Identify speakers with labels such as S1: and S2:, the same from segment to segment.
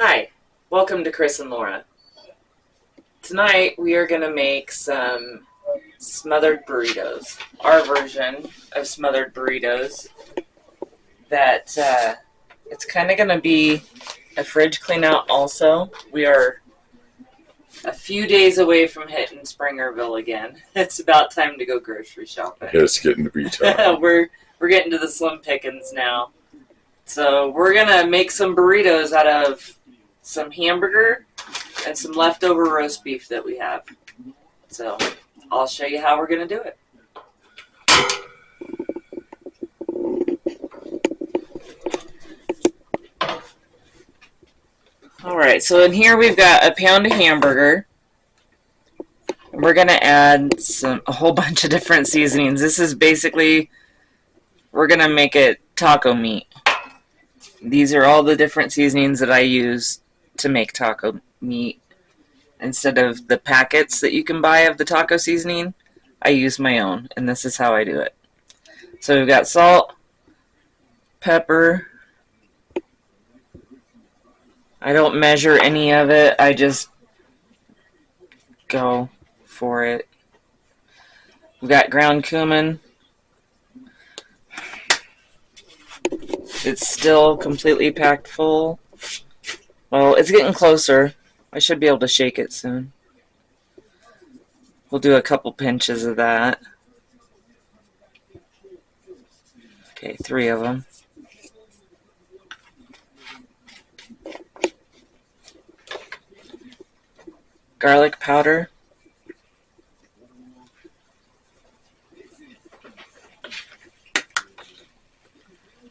S1: Hi, welcome to Chris and Laura. Tonight we are going to make some smothered burritos, our version of smothered burritos. That it's kind of going to be a fridge clean out also. We are a few days away from hitting Springerville again. It's about time to go grocery shopping.
S2: It's getting to be time.
S1: we're getting to the slim pickings now. So we're going to make some burritos out of some hamburger and some leftover roast beef that we have. So I'll show you how we're going to do it. Alright, so in here we've got a pound of hamburger. We're going to add a whole bunch of different seasonings. This is basically, we're going to make it taco meat. These are all the different seasonings that I use to make taco meat. Instead of the packets that you can buy of the taco seasoning, I use my own, and this is how I do it. So we've got salt, pepper. I don't measure any of it, I just go for it. We've got ground cumin. It's still completely packed full. Well, it's getting closer. I should be able to shake it soon. We'll do a couple pinches of that. Okay, 3 of them. Garlic powder.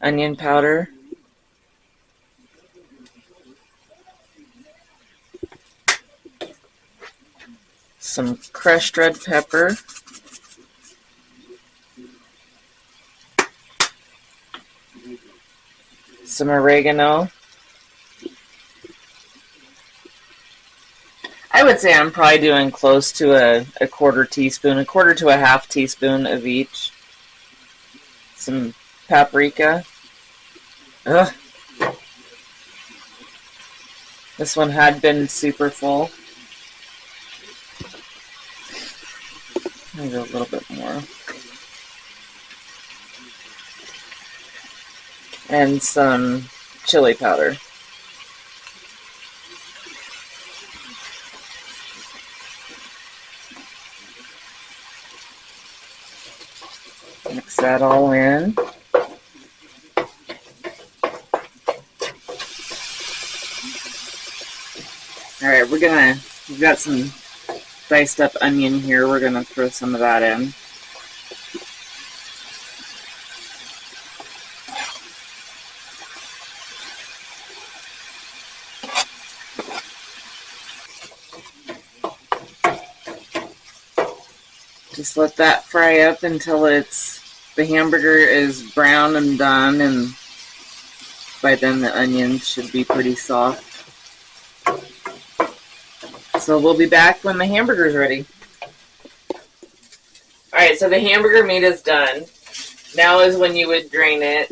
S1: Onion powder. Some crushed red pepper. Some oregano. I would say I'm probably doing close to a quarter teaspoon, a quarter to a half teaspoon of each. Some paprika. Ugh. This one had been super full. Maybe a little bit more. And some chili powder. Mix that all in. Alright, we've got some diced up onion here. We're going to throw some of that in. Just let that fry up until the hamburger is brown and done, and by then the onions should be pretty soft. So we'll be back when the hamburger's ready. Alright, so the hamburger meat is done. Now is when you would drain it.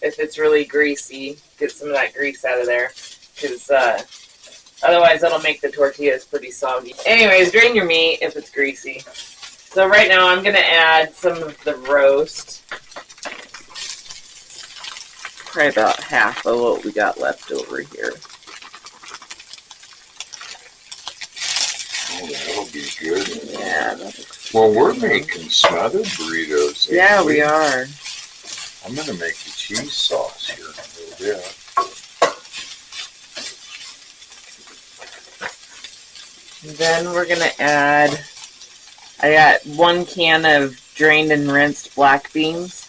S1: If it's really greasy, get some of that grease out of there. Because otherwise that'll make the tortillas pretty soggy. Anyways, drain your meat if it's greasy. So right now I'm going to add some of the roast. Probably about half of what we got left over here.
S2: Oh, that'll be good.
S1: Yeah.
S2: Well, we're making smothered burritos.
S1: Yeah, we are.
S2: I'm going to make the cheese sauce here in a little bit.
S1: And then we're going to add, I got 1 can of drained and rinsed black beans.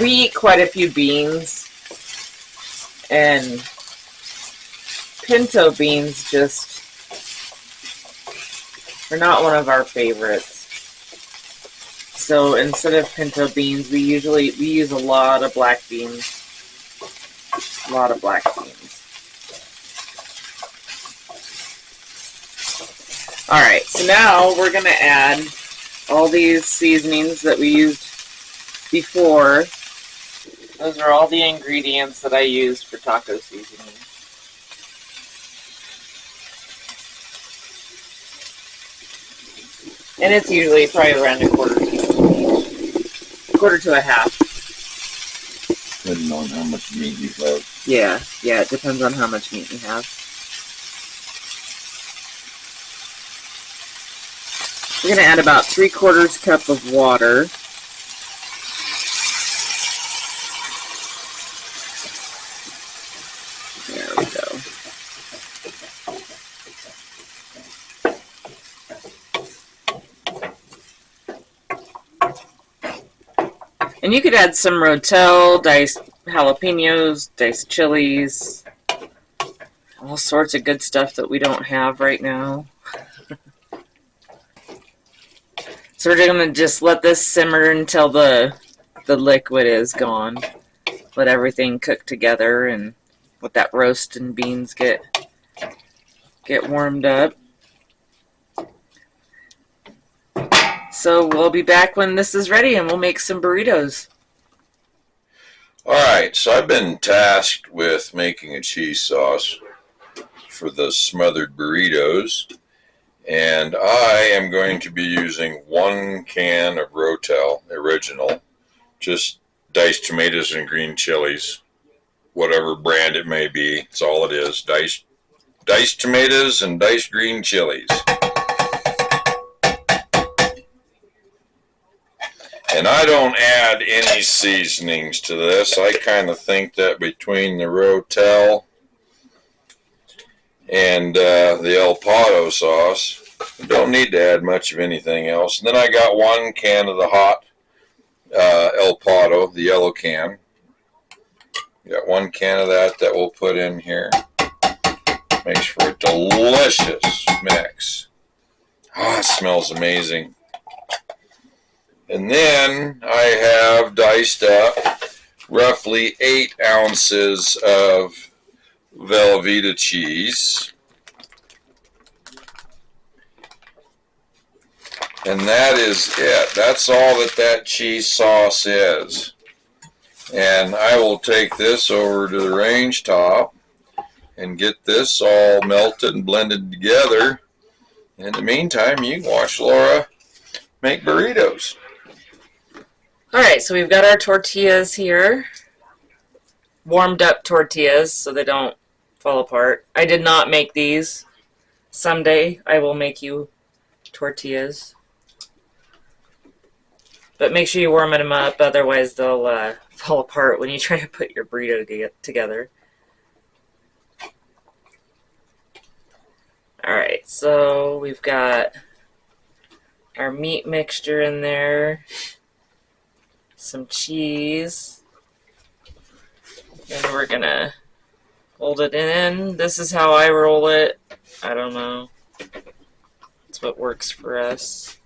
S1: We eat quite a few beans. And pinto beans are not one of our favorites. So instead of pinto beans, we use a lot of black beans. A lot of black beans. Alright, so now we're going to add all these seasonings that we used before. Those are all the ingredients that I used for taco seasoning. And it's usually probably around a quarter to a half.
S2: Depending on how much meat you have.
S1: Yeah, it depends on how much meat you have. We're going to add about 3/4 cup of water. There we go. And you could add some Rotel, diced jalapenos, diced chilies, all sorts of good stuff that we don't have right now. So we're going to just let this simmer until the liquid is gone. Let everything cook together and let that roast and beans get warmed up. So we'll be back when this is ready and we'll make some burritos.
S2: Alright, so I've been tasked with making a cheese sauce for the Smothered Burritos, and I am going to be using 1 can of Rotel original, just diced tomatoes and green chilies, whatever brand it may be. It's all it is, diced tomatoes and diced green chilies. And I don't add any seasonings to this. I kind of think that between the Rotel and the El Pato sauce, you don't need to add much of anything else. And then I got 1 can of the hot El Pato, the yellow can. Got 1 can of that we'll put in here. Makes for a delicious mix. Oh, it smells amazing. And then I have diced up roughly 8 ounces of Velveeta cheese. And that is it. That's all that cheese sauce is. And I will take this over to the range top and get this all melted and blended together. In the meantime, you can watch Laura make burritos.
S1: Alright, so we've got our tortillas here. Warmed up tortillas so they don't fall apart. I did not make these. Someday I will make you tortillas. But make sure you warm them up, otherwise they'll fall apart when you try to put your burrito together. Alright, so we've got our meat mixture in there. Some cheese, and we're gonna hold it in. This is how I roll it. I don't know. It's what works for us.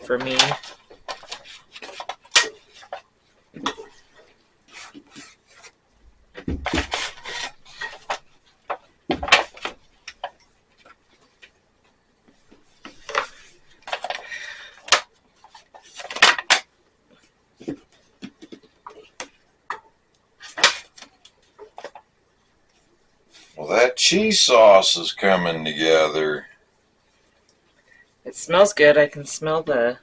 S1: For me.
S2: Well, that cheese sauce is coming together.
S1: It smells good. I can smell the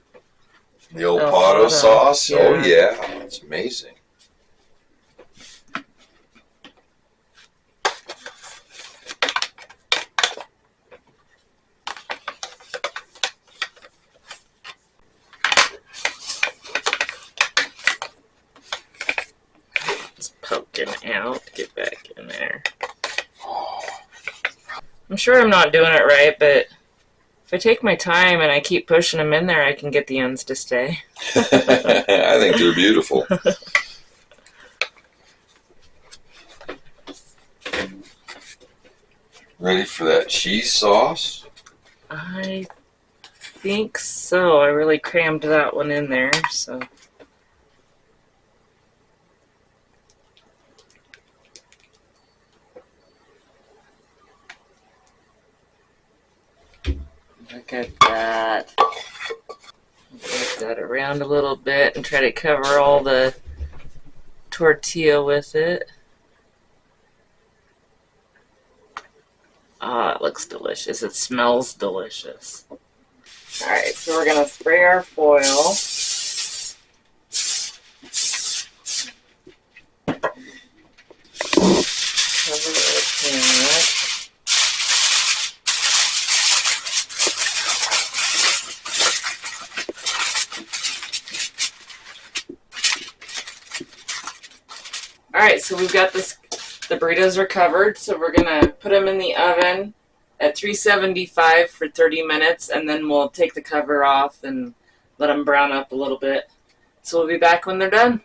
S2: El Pato sauce?
S1: Yeah.
S2: Oh, yeah. It's amazing.
S1: It's poking out. Get back in there. I'm sure I'm not doing it right, but if I take my time and I keep pushing them in there, I can get the ends to stay.
S2: I think they're beautiful. Ready for that cheese sauce?
S1: I think so. I really crammed that one in there, so. Look at that. that around a little bit and try to cover all the tortilla with it. Ah, it looks delicious. It smells delicious. Alright, so we're going to spray our foil. Cover it with that. Alright, so we've got this, the burritos are covered, so we're going to put them in the oven at 375 for 30 minutes, and then we'll take the cover off and let them brown up a little bit. So we'll be back when they're done.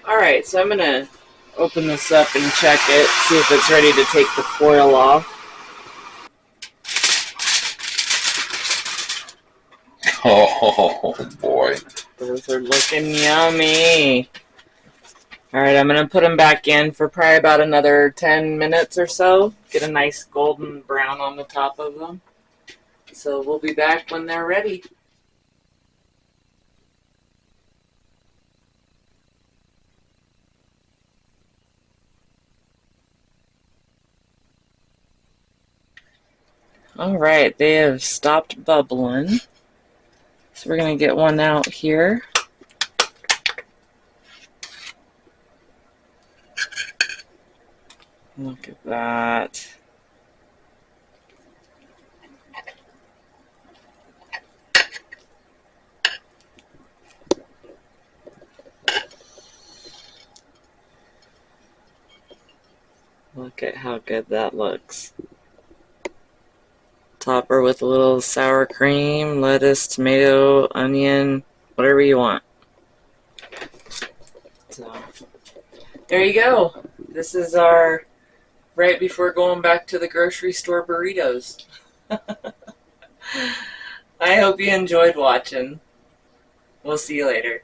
S1: Alright, so I'm going to open this up and check it, see if it's ready to take the foil off.
S2: Oh boy.
S1: Those are looking yummy. Alright, I'm going to put them back in for probably about another 10 minutes or so. Get a nice golden brown on the top of them. So we'll be back when they're ready. Alright, they have stopped bubbling. So we're going to get one out here. Look at that. Look at how good that looks. Topper with a little sour cream, lettuce, tomato, onion, whatever you want. So, there you go. This is our right before going back to the grocery store burritos. I hope you enjoyed watching. We'll see you later.